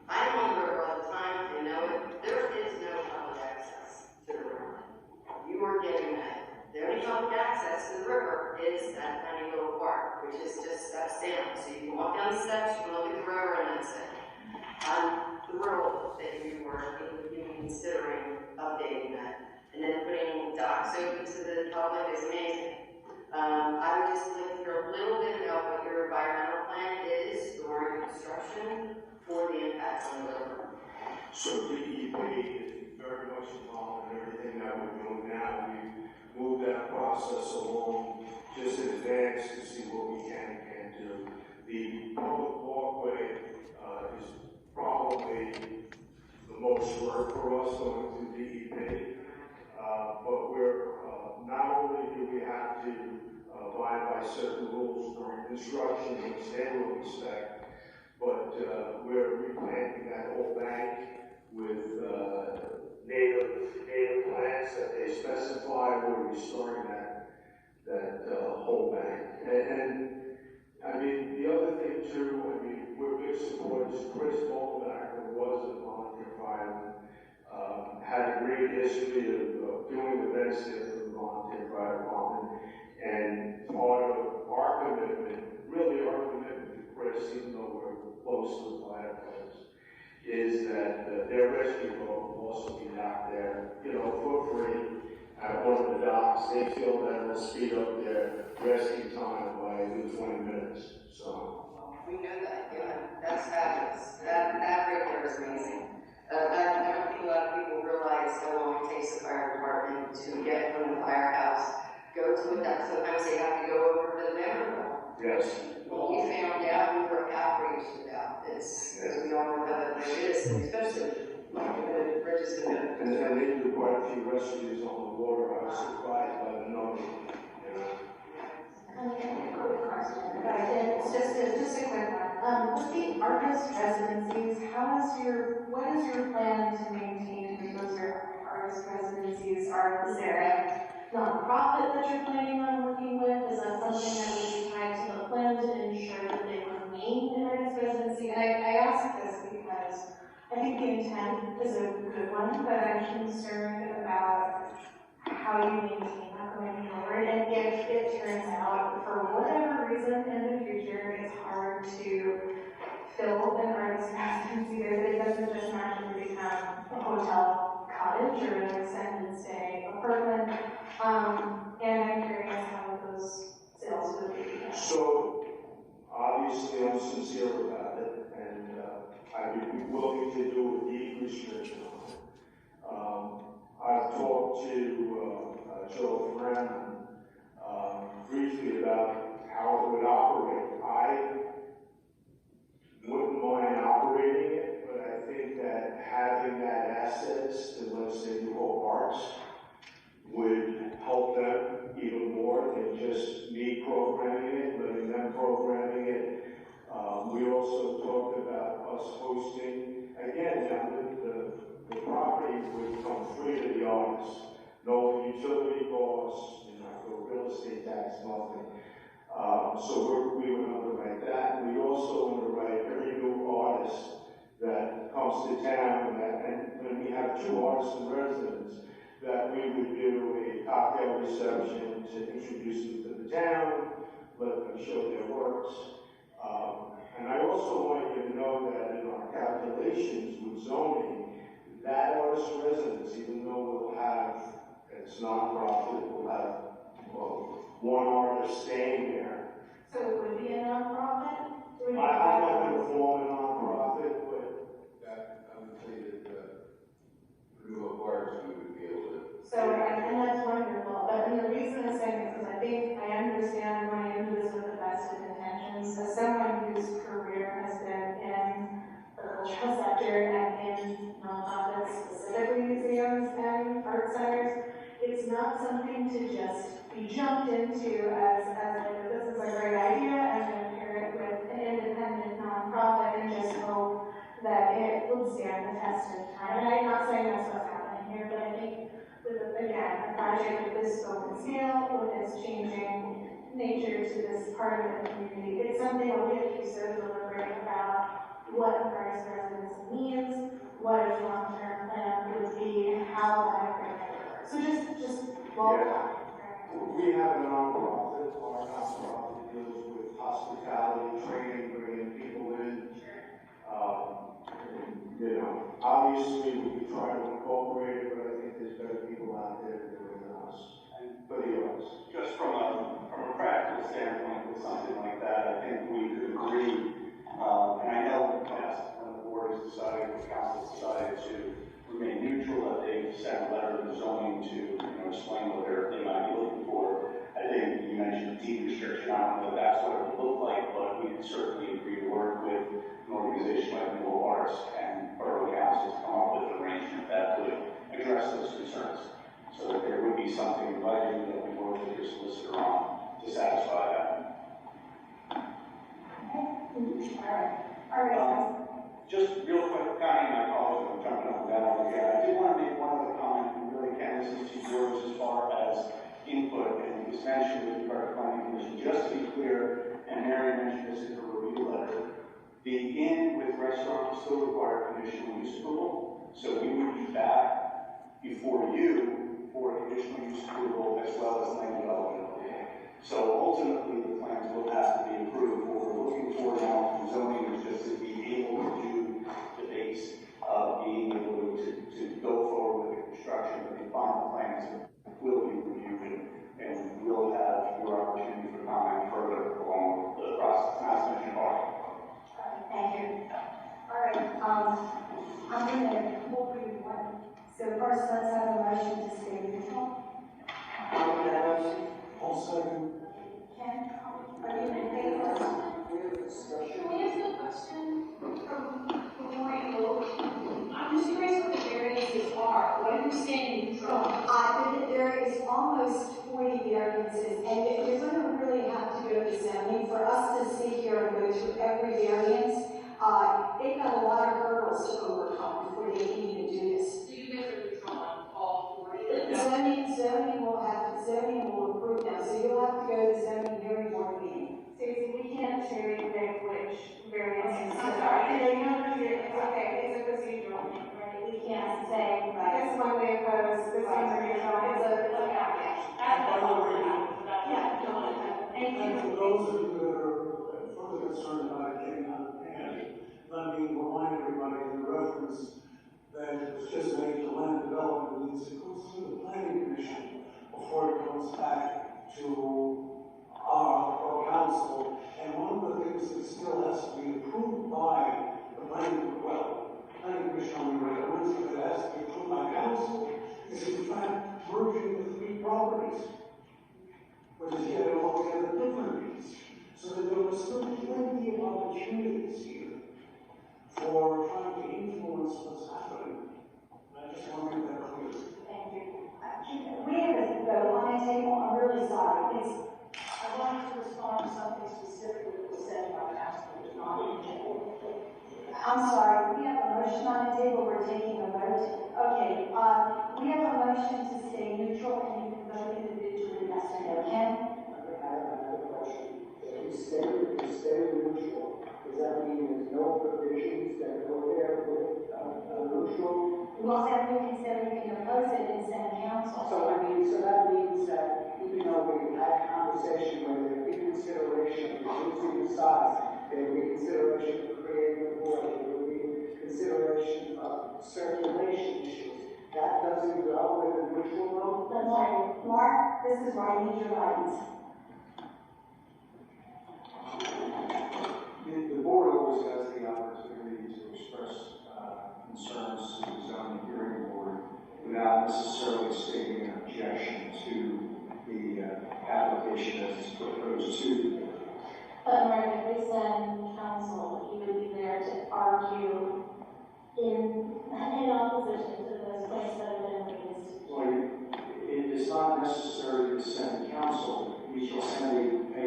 I'm on the river all the time, and know it, there is no public access to the river. You are getting that. The only public access to the river is that tiny little park, which is just steps down. So you can walk down the steps, you can look at the river, and that's it. I'm thrilled that you were even considering updating that. And then putting docks open to the public is amazing. I would just like to hear a little bit about what your environmental plan is during construction for the impacts on the river. So DEP is very much involved in everything that we're doing now. We move that process along just in advance to see what we can and can't do. The public walkway is probably the most work for us going through DEP, but we're not only do we have to abide by certain rules during construction and they will inspect, but we're replanting that whole bank with native plants that they specify. We're restoring that whole bank. And I mean, the other thing too, I mean, we're big supporters. Chris Boldenback, who was a volunteer fireman, had a great history of doing events there for the volunteer fire department. And part of our commitment, really our commitment to Chris, even though we're close to the firefighters, is that their rescue boat will also be out there, for free at one of the docks. They feel that it'll speed up their rescue time by 20 minutes. So we know that, yeah, that's fabulous. That right there is amazing. I don't think a lot of people realize how long it takes the fire department to get from the firehouse, go to a dock. Sometimes they have to go over to the Memorial Yes. When we found out, we were outraged about this, because we all know how that is, and especially the registered. And they do quite a few rescues on the water. I was surprised by the number, you know. Quick question, it's just a quick one. With the artist residencies, what is your plan to maintain those artist residencies? Is there a nonprofit that you're planning on working with? Is that something that would be tied to the plan to ensure that they remain an artist residency? And I ask this because I think the intent is a good one, but I'm concerned about how you maintain that going forward. And if it turns out, for whatever reason in the future, it's hard to fill an artist residency there, that it doesn't just magically become a hotel cottage or an extended stay apartment. And I'm curious how those sales would be. So, obviously, I'm sincere about it, and I would be willing to do a deed restriction on it. I've talked to Joe Freeman briefly about how it would operate. I wouldn't mind operating it, but I think that having that assets to, let's say, the whole arts would help them even more than just me programming it, letting them programming it. We also talked about us hosting, again, the property would come free to the artists. No utility costs, no real estate tax, nothing. So we would underwrite that. We also underwrite every new artist that comes to town, and we have 2 artists in residence, that we would do a cocktail reception to introduce them to the town, let them show their works. And I also want you to know that in our calculations with zoning, that artist residence, even though we'll have, it's non-profit, we'll have, one artist staying there. So it would be a nonprofit? I'm not going to form a nonprofit, but That, I would say that, renewal parts, we would be able to. so, and that's wonderful, but the reason I'm saying this is I think I understand going into this with the best of intentions. As someone whose career has been in the cultural sector and in nonprofits, specifically museums and art centers, it's not something to just be jumped into as like, this is a great idea, I'm going to pair it with an independent nonprofit and just hope that it will stand the test of time. And I'm not saying that's what's happening here, but I think with, again, a project with this scope and scale, with its changing nature to this part of the community, it's something where we have to be so deliberate about what a artist residence means, what a long-term plan would be, and how that would work. So just well done. we have a nonprofit. Our nonprofit deals with hospitality, training, bringing people in. Obviously we try to incorporate it, but I think there's better people out there to do it than us. And for the arts. Just from a practical standpoint with something like that, I think we could agree, and I know in the past when the board has decided, the council has decided to remain neutral, that they sent a letter to zoning to explain what they might be looking for. I think you mentioned deed restriction. I don't know if that's what it would look like, but we could certainly agree to work with an organization like New Arts and Borough Council to come up with an arrangement that would address those concerns, so that there would be something in writing that we work with your solicitor on to satisfy that. All right. Just real quick, Connie, my apologies, I'm jumping up and down again. I did want to make one other comment, and really, Ken, this is to yours as far as input, and it was mentioned with regard to planning commission. Just to be clear, and Mary mentioned this in her review letter, the inn with restaurant still require conditional use approval, so we would be back before you for conditional use approval as well as land development approval. So ultimately, the plans will have to be approved. What we're looking for now from zoning is just to be able to do the base of being able to go forward with the construction, but the final plans will be reviewed, and we'll have your opportunity for comment further along the process. Not to mention Thank you. All right, I'm going to move you one. So first, let's have a motion to stay neutral. I'll make that motion. All second. Ken, are you in favor? almost 40 variances, and you're gonna really have to go to zoning for us to sit here and go through every variance. They've got a lot of hurdles to overcome before they can even do this. So you guys are neutral on all 40? Zoning will approve now, so you'll have to go to zoning hearing board meeting. Stacy, we can't cherry pick which variances. I'm sorry. Okay, it's a procedural, right? We can't say, this one we oppose, this one's a neutral, it's a caveat. Yeah. Thank And for you. those of you that are further concerned about it getting out of hand, let me remind everybody in reference that it was just made to land development needs to go through the planning commission before it comes back to our council. And one of the things that still has to be approved by the planning commission only recommends that it has to be approved by council is in fact merging the three properties, which is yet an altogether different piece. So that there was still plenty of opportunities here for trying to influence what's happening. And I just want to make that clear. Thank you. We have a vote on the table. I'm really sorry. I wanted to respond to something specific that was said by Councilor John. I'm sorry. We have a motion on the table. We're taking a vote. Okay. We have a motion to stay neutral, and you can vote individually, yes or no. Ken? I have another question. If you stay neutral, does that mean there's no provisions that go there with neutral? Well, then we can say we can oppose it and send council. So that means that even though we had a conversation where there would be consideration of reducing the size, there would be consideration of creating a board, there would be consideration of circulation issues, that doesn't go with a neutral vote? That's right. Mark, this is where I need your guidance. The board always has the opportunity to express concerns to the zoning hearing board without necessarily stating an objection to the application as it's proposed to the board. But Mark, if we send counsel, he would be there to argue in opposition to those points that have been raised. Well, it is not necessary to send counsel. We shall send a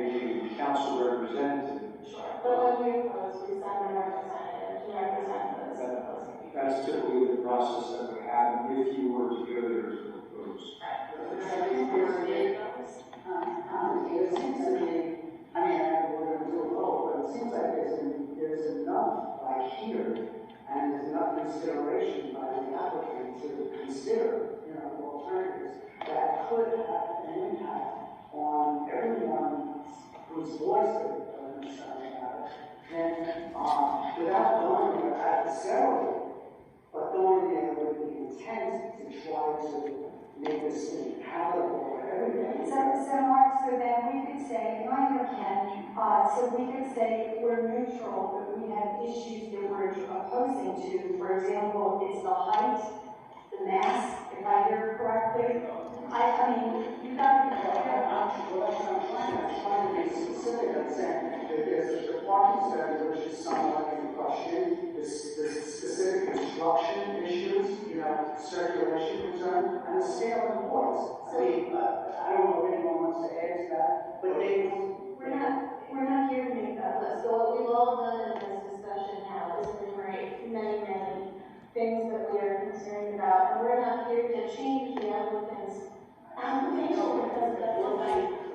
council representative. But when we oppose, we send a representative to represent those. That's typically the process that would happen if you were to go there to propose. It seems to me, I mean, we're going to do a vote, but it seems like there's enough like here, and there's enough consideration by the applicant to consider, alternatives that could have an impact on everyone whose voice they're concerned about it. And without going there adversarially, but going there with the intent to try to make this thing palatable for everybody. So Mark, so then we could say, and I know Ken, so we could say we're neutral, but we have issues that we're opposing to. For example, it's the height, the mass, if I hear correctly. I mean, you got to be clear. I'm trying to be specific. I'm saying that there's the parking study, which is somewhat in question. There's specific construction issues, circulation concern, and the scale of the boards. I mean, I don't know if anyone wants to add to that, but We're not here to make that list. So what we've all done in this discussion now is enumerate many things that we are concerned about. And we're not here to change the applicant's application because that's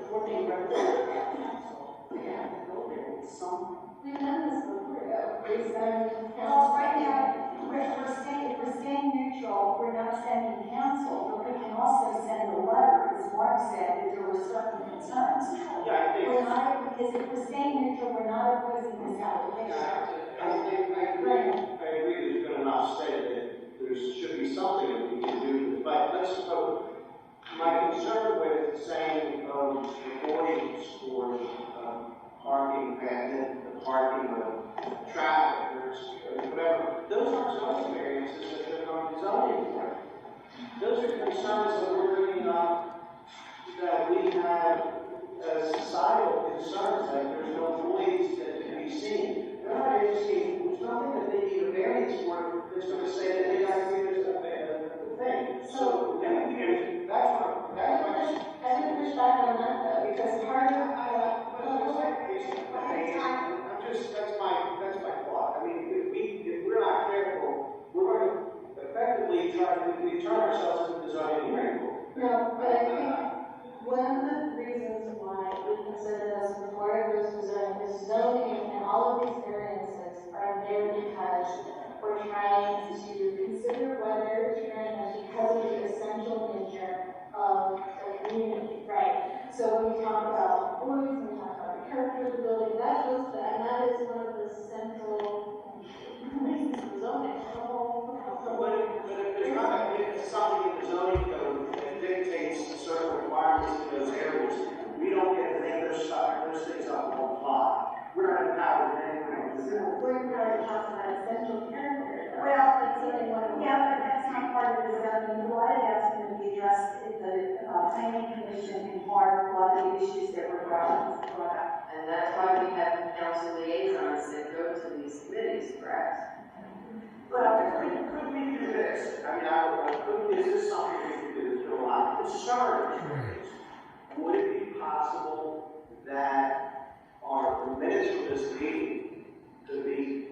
what they represent council. They have to go there with some. we've done this before. We've done Well, right now, if we're staying neutral, we're not sending counsel, but we can also send a letter, as Mark said, if there were certain concerns. Yeah, I think. Because if we're staying neutral, we're not opposing this application. I agree there's been enough said that there should be something that we can do, but let's suppose, my concern with saying avoidance for parking and the parking of traffic or whatever, those aren't zoning variances that are going to zoning for. Those are concerns that we're bringing up that we have societal concerns, like there's no noise that can be seen. They're not asking, there's nothing that they need a variance for that's going to say that they got to do this thing. So, and that's my I mean, if we're not careful, we're going to effectively we turn ourselves into the zoning hearing board. No, but I think one of the reasons why we consider this before it goes to zoning is zoning and all of these variances are there because we're trying to consider whether it's variance because of the essential nature of the community, right? So when we talk about boards, when we talk about the character of the building, that goes to, and that is one of the central reasons for zoning. But if there's not, if something in the zoning code that dictates certain requirements in those areas, we don't get to make those things up on the fly. We're not empowered in any way. We're empowered to talk about essential character. Well, That's something one of yeah, but that's not part of the zoning. A lot of that's going to be addressed at the planning commission and part of a lot of the issues that were brought up. And that's why we have council liaisons that go to these committees, correct? Well, could we do this? I mean, is this something we could do? There's been a lot of concern. Would it be possible that our minutes from this meeting could be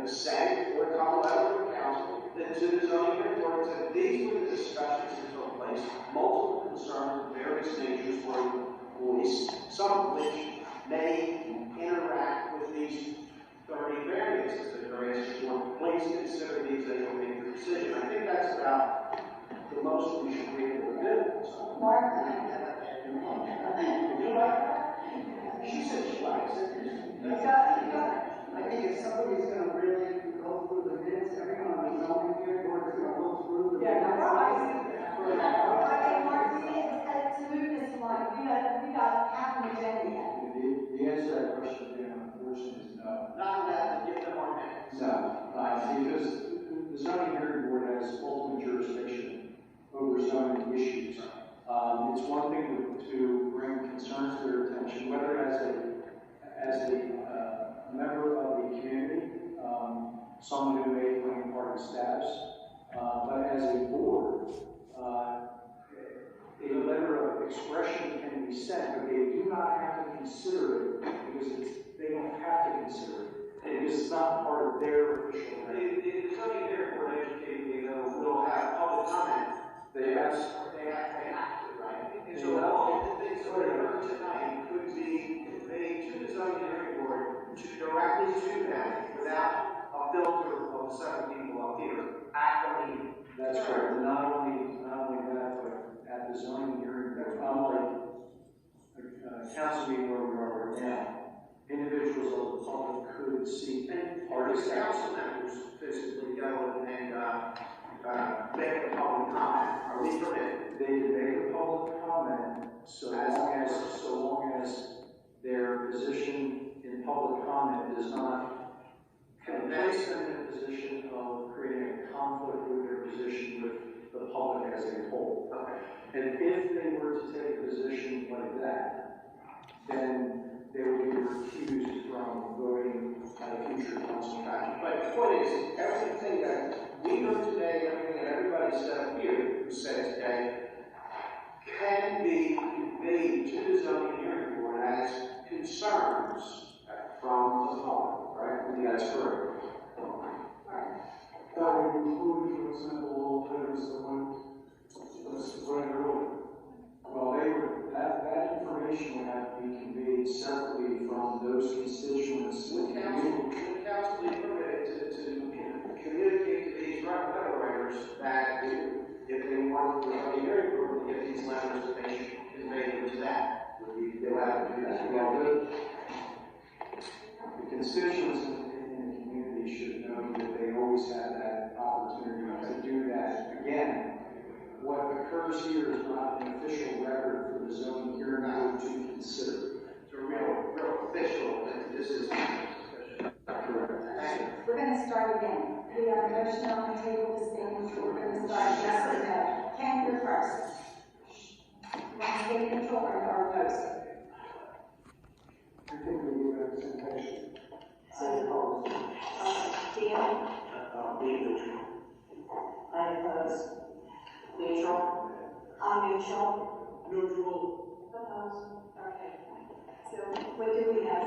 sent or come a letter from council that to the zoning hearing board that these were the discussions that took place, multiple concerns of various natures were voiced, some of which may interact with these 30 variances that are asked for. Please consider these as you make your decision. I think that's about the most we should be able to do. So, Mark, she said she likes it. I think if somebody's gonna really go through the minutes, everyone on the zoning hearing board is gonna go through the minutes. we got half an agenda yet. The answer to that question, again, unfortunately, is no. Not that, give them more minutes. No, because the zoning hearing board has ultimate jurisdiction over zoning issues. It's one thing to bring concerns to their attention, whether as a member of the community, someone who may claim party status, but as a board, a letter of expression can be sent, but they do not have to consider it because they don't have to consider it. Because it's not part of their official. The zoning hearing board educated will have public comment. They have to, right? So all the things that we heard tonight could be conveyed to the zoning hearing board directly to them without a filter of the 7 people up here at the meeting. That's correct. Not only that, but at the zoning hearing, unlike a council meeting where we are right now, individuals of the public could see party status. Council members physically go and make a public comment. Are we permitted? They can make a public comment so long as their position in public comment does not place them in a position of creating a conflict with their position with the public as a whole. Okay. And if they were to take a position like that, then they would be recused from voting at a future council meeting. But the point is, everything that we heard today, everything that everybody said here, who said today, can be conveyed to the zoning hearing board as concerns from the public, right? That's correct. That would include, for example, all letters that went to Mr. Brian earlier. Well, that information would have to be conveyed separately from those constituents. Would council be permitted to communicate to these letter writers that if they want the zoning hearing board to get these letters, that they should convey them to that? Would they allowed to do that? Well, the constituents in the community should know that they always have that opportunity to do that. Again, what occurs here is not an official record for the zoning hearing board to consider. It's a real official, this is correct. We're going to start again. We have a motion on the table to stand, so we're going to start yes or no. Ken, you're first. Let's get into our votes. I think we need representation. So, Dan? Being neutral. I oppose. Neutral? I'm neutral. Neutral. Opposed? Okay. So what do we have?